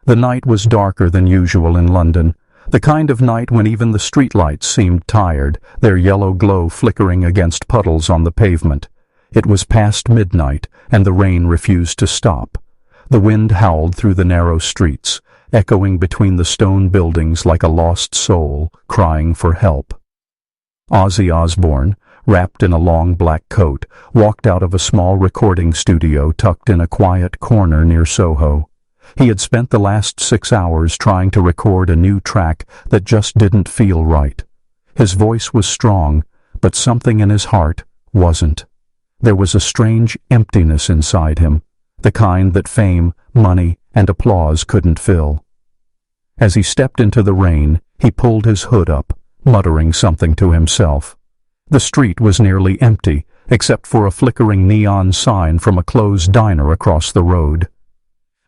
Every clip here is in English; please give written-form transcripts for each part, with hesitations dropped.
The night was darker than usual in London, the kind of night when even the streetlights seemed tired, their yellow glow flickering against puddles on the pavement. It was past midnight, and the rain refused to stop. The wind howled through the narrow streets, echoing between the stone buildings like a lost soul, crying for help. Ozzy Osbourne, wrapped in a long black coat, walked out of a small recording studio tucked in a quiet corner near Soho. He had spent the last 6 hours trying to record a new track that just didn't feel right. His voice was strong, but something in his heart wasn't. There was a strange emptiness inside him, the kind that fame, money, and applause couldn't fill. As he stepped into the rain, he pulled his hood up, muttering something to himself. The street was nearly empty, except for a flickering neon sign from a closed diner across the road.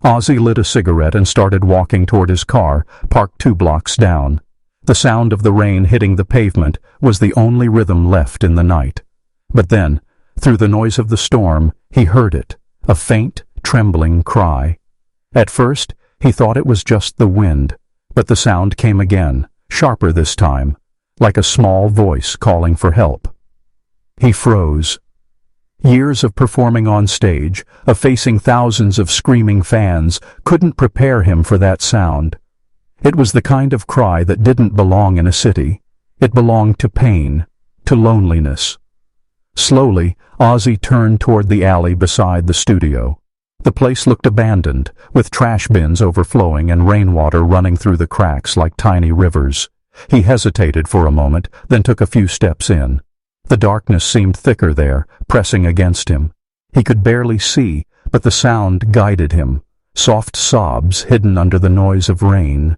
Ozzy lit a cigarette and started walking toward his car, parked 2 blocks down. The sound of the rain hitting the pavement was the only rhythm left in the night. But then, through the noise of the storm, he heard it, a faint, trembling cry. At first, he thought it was just the wind, but the sound came again, sharper this time, like a small voice calling for help. He froze. Years of performing on stage, of facing thousands of screaming fans, couldn't prepare him for that sound. It was the kind of cry that didn't belong in a city. It belonged to pain, to loneliness. Slowly, Ozzy turned toward the alley beside the studio. The place looked abandoned, with trash bins overflowing and rainwater running through the cracks like tiny rivers. He hesitated for a moment, then took a few steps in. The darkness seemed thicker there, pressing against him. He could barely see, but the sound guided him, soft sobs hidden under the noise of rain.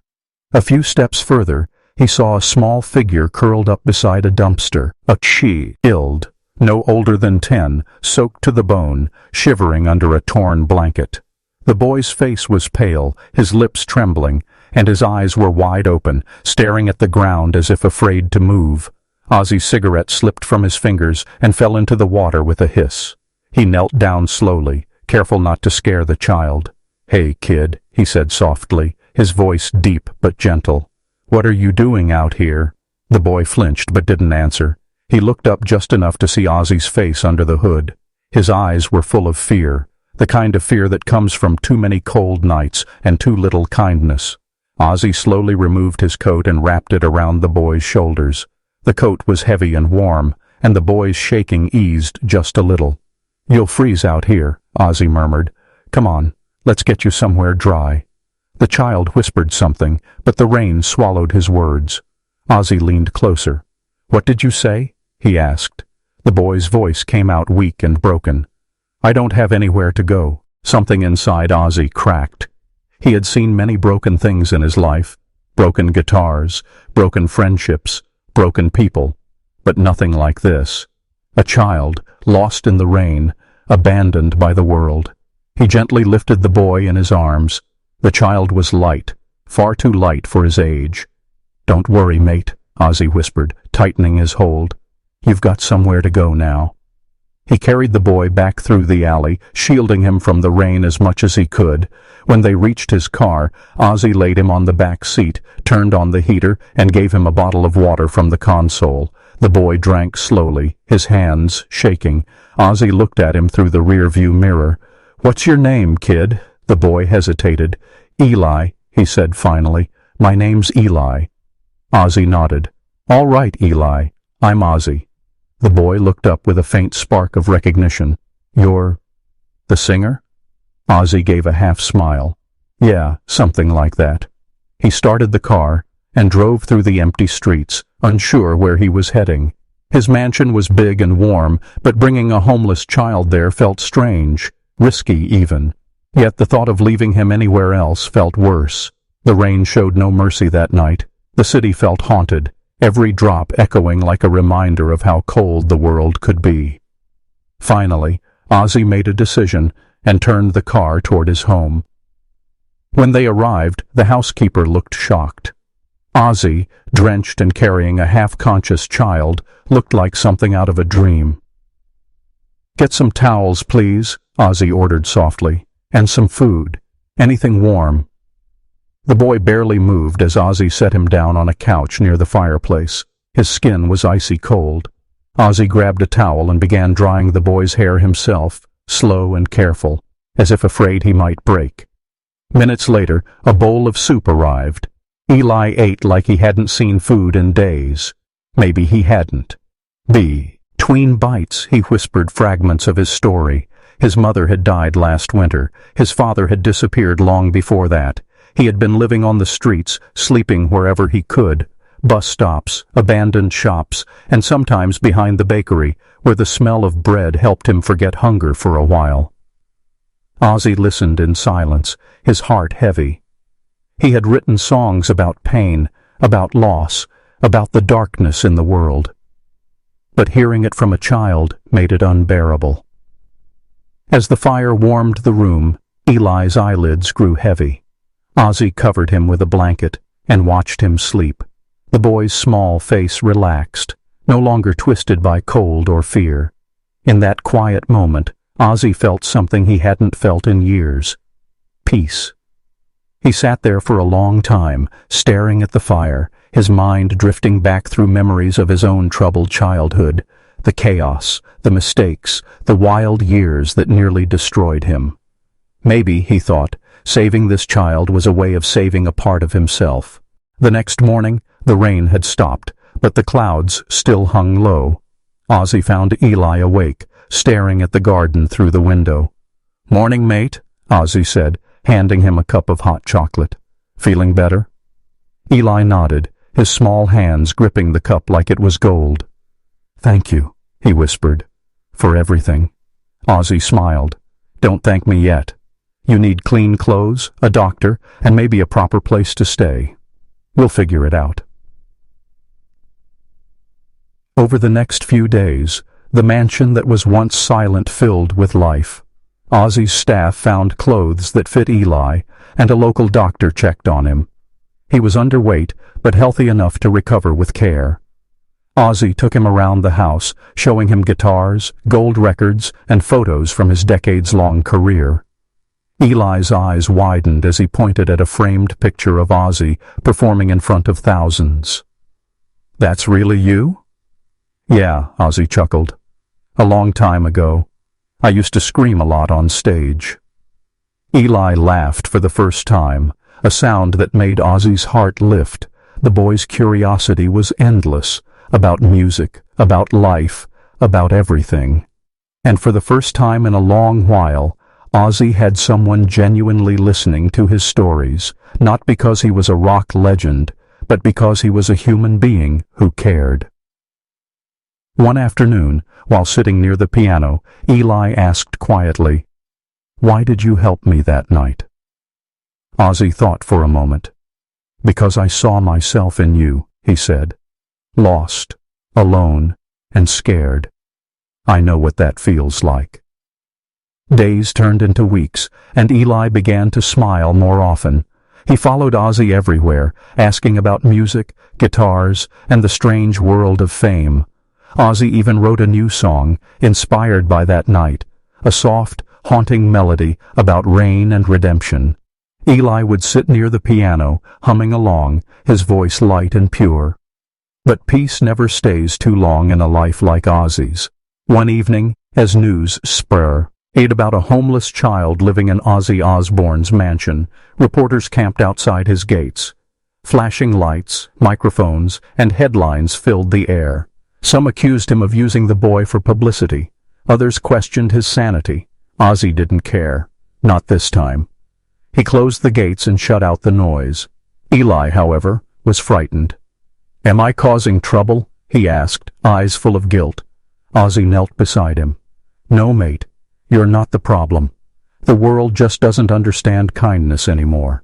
A few steps further, he saw a small figure curled up beside a dumpster, a child, no older than 10, soaked to the bone, shivering under a torn blanket. The boy's face was pale, his lips trembling, and his eyes were wide open, staring at the ground as if afraid to move. Ozzy's cigarette slipped from his fingers and fell into the water with a hiss. He knelt down slowly, careful not to scare the child. "Hey, kid," he said softly, his voice deep but gentle. "What are you doing out here?" The boy flinched but didn't answer. He looked up just enough to see Ozzy's face under the hood. His eyes were full of fear, the kind of fear that comes from too many cold nights and too little kindness. Ozzy slowly removed his coat and wrapped it around the boy's shoulders. The coat was heavy and warm, and the boy's shaking eased just a little. "You'll freeze out here," Ozzy murmured. "Come on, let's get you somewhere dry." The child whispered something, but the rain swallowed his words. Ozzy leaned closer. "What did you say?" he asked. The boy's voice came out weak and broken. "I don't have anywhere to go." Something inside Ozzy cracked. He had seen many broken things in his life. Broken guitars, broken friendships, broken people, but nothing like this. A child, lost in the rain, abandoned by the world. He gently lifted the boy in his arms. The child was light, far too light for his age. "Don't worry, mate," Ozzy whispered, tightening his hold. "You've got somewhere to go now." He carried the boy back through the alley, shielding him from the rain as much as he could. When they reached his car, Ozzy laid him on the back seat, turned on the heater, and gave him a bottle of water from the console. The boy drank slowly, his hands shaking. Ozzy looked at him through the rear-view mirror. "What's your name, kid?" The boy hesitated. "Eli," he said finally. "My name's Eli." Ozzy nodded. "All right, Eli. I'm Ozzy." The boy looked up with a faint spark of recognition. "You're the singer?" Ozzy gave a half-smile. "Yeah, something like that." He started the car and drove through the empty streets, unsure where he was heading. His mansion was big and warm, but bringing a homeless child there felt strange, risky even. Yet the thought of leaving him anywhere else felt worse. The rain showed no mercy that night. The city felt haunted, every drop echoing like a reminder of how cold the world could be. Finally, Ozzy made a decision and turned the car toward his home. When they arrived, the housekeeper looked shocked. Ozzy, drenched and carrying a half-conscious child, looked like something out of a dream. "Get some towels, please," Ozzy ordered softly, "and some food, anything warm." The boy barely moved as Ozzy set him down on a couch near the fireplace. His skin was icy cold. Ozzy grabbed a towel and began drying the boy's hair himself, slow and careful, as if afraid he might break. Minutes later, a bowl of soup arrived. Eli ate like he hadn't seen food in days. Maybe he hadn't. Between bites, he whispered fragments of his story. His mother had died last winter. His father had disappeared long before that. He had been living on the streets, sleeping wherever he could. Bus stops, abandoned shops, and sometimes behind the bakery, where the smell of bread helped him forget hunger for a while. Ozzy listened in silence, his heart heavy. He had written songs about pain, about loss, about the darkness in the world. But hearing it from a child made it unbearable. As the fire warmed the room, Eli's eyelids grew heavy. Ozzy covered him with a blanket and watched him sleep. The boy's small face relaxed, no longer twisted by cold or fear. In that quiet moment, Ozzy felt something he hadn't felt in years. Peace. He sat there for a long time, staring at the fire, his mind drifting back through memories of his own troubled childhood, the chaos, the mistakes, the wild years that nearly destroyed him. Maybe, he thought, saving this child was a way of saving a part of himself. The next morning, the rain had stopped, but the clouds still hung low. Ozzy found Eli awake, staring at the garden through the window. "Morning, mate," Ozzy said, handing him a cup of hot chocolate. "Feeling better?" Eli nodded, his small hands gripping the cup like it was gold. "Thank you," he whispered, "for everything." Ozzy smiled. "Don't thank me yet. You need clean clothes, a doctor, and maybe a proper place to stay. We'll figure it out." Over the next few days, the mansion that was once silent filled with life. Ozzy's staff found clothes that fit Eli, and a local doctor checked on him. He was underweight, but healthy enough to recover with care. Ozzy took him around the house, showing him guitars, gold records, and photos from his decades-long career. Eli's eyes widened as he pointed at a framed picture of Ozzy performing in front of thousands. "That's really you?" "Yeah," Ozzy chuckled. "A long time ago. I used to scream a lot on stage." Eli laughed for the first time, a sound that made Ozzy's heart lift. The boy's curiosity was endless, about music, about life, about everything. And for the first time in a long while, Ozzy had someone genuinely listening to his stories, not because he was a rock legend, but because he was a human being who cared. One afternoon, while sitting near the piano, Eli asked quietly, "Why did you help me that night?" Ozzy thought for a moment. "Because I saw myself in you," he said. "Lost, alone, and scared. I know what that feels like." Days turned into weeks, and Eli began to smile more often. He followed Ozzy everywhere, asking about music, guitars, and the strange world of fame. Ozzy even wrote a new song, inspired by that night, a soft, haunting melody about rain and redemption. Eli would sit near the piano, humming along, his voice light and pure. But peace never stays too long in a life like Ozzy's. One evening, as news spread about a homeless child living in Ozzy Osbourne's mansion, reporters camped outside his gates. Flashing lights, microphones, and headlines filled the air. Some accused him of using the boy for publicity. Others questioned his sanity. Ozzy didn't care. Not this time. He closed the gates and shut out the noise. Eli, however, was frightened. "Am I causing trouble?" he asked, eyes full of guilt. Ozzy knelt beside him. "No, mate. You're not the problem. The world just doesn't understand kindness anymore."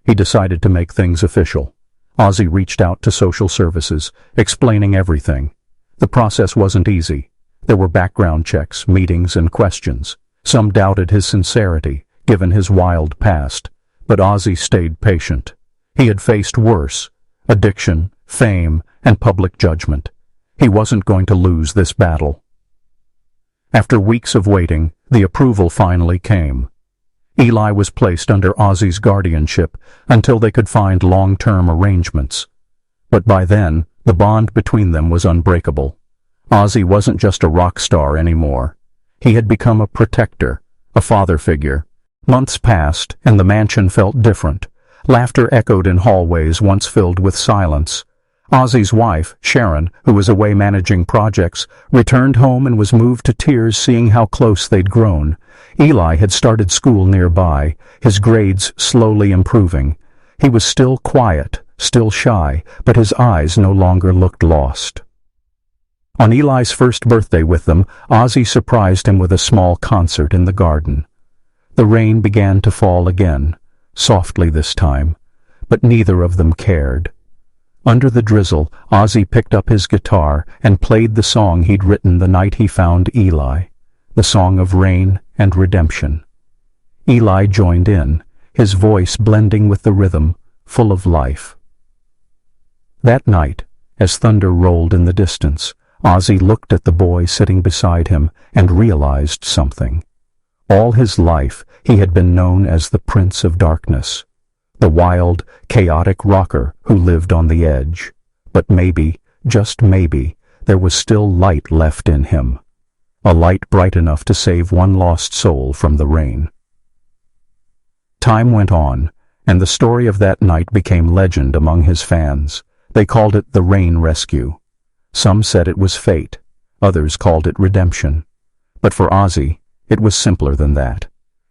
He decided to make things official. Ozzy reached out to social services, explaining everything. The process wasn't easy. There were background checks, meetings, and questions. Some doubted his sincerity, given his wild past, but Ozzy stayed patient. He had faced worse: addiction, fame, and public judgment. He wasn't going to lose this battle. After weeks of waiting, the approval finally came. Eli was placed under Ozzy's guardianship until they could find long-term arrangements. But by then, the bond between them was unbreakable. Ozzy wasn't just a rock star anymore. He had become a protector, a father figure. Months passed, and the mansion felt different. Laughter echoed in hallways once filled with silence. Ozzy's wife, Sharon, who was away managing projects, returned home and was moved to tears seeing how close they'd grown. Eli had started school nearby, his grades slowly improving. He was still quiet, still shy, but his eyes no longer looked lost. On Eli's first birthday with them, Ozzy surprised him with a small concert in the garden. The rain began to fall again, softly this time, but neither of them cared. Under the drizzle, Ozzy picked up his guitar and played the song he'd written the night he found Eli, the song of rain and redemption. Eli joined in, his voice blending with the rhythm, full of life. That night, as thunder rolled in the distance, Ozzy looked at the boy sitting beside him and realized something. All his life he had been known as the Prince of Darkness, the wild, chaotic rocker who lived on the edge. But maybe, just maybe, there was still light left in him, a light bright enough to save one lost soul from the rain. Time went on, and the story of that night became legend among his fans. They called it the Rain Rescue. Some said it was fate, others called it redemption. But for Ozzy, it was simpler than that.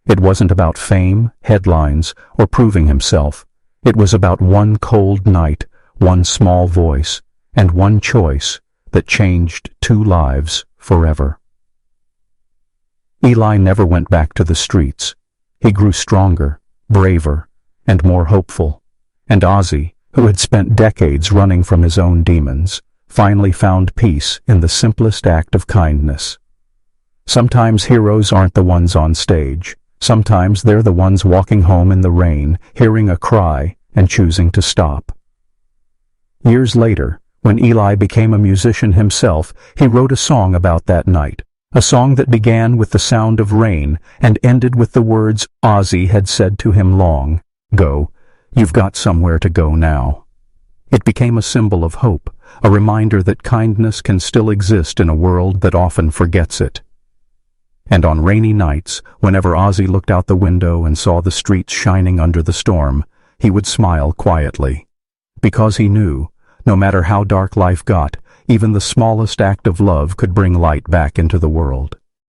It wasn't about fame, headlines, or proving himself. It was about one cold night, one small voice, and one choice that changed two lives forever. Eli never went back to the streets. He grew stronger, braver, and more hopeful. And Ozzy, who had spent decades running from his own demons, finally found peace in the simplest act of kindness. Sometimes heroes aren't the ones on stage. Sometimes they're the ones walking home in the rain, hearing a cry, and choosing to stop. Years later, when Eli became a musician himself, he wrote a song about that night, a song that began with the sound of rain and ended with the words Ozzy had said to him long, "Go, you've got somewhere to go now." It became a symbol of hope, a reminder that kindness can still exist in a world that often forgets it. And on rainy nights, whenever Ozzy looked out the window and saw the streets shining under the storm, he would smile quietly. Because he knew, no matter how dark life got, even the smallest act of love could bring light back into the world.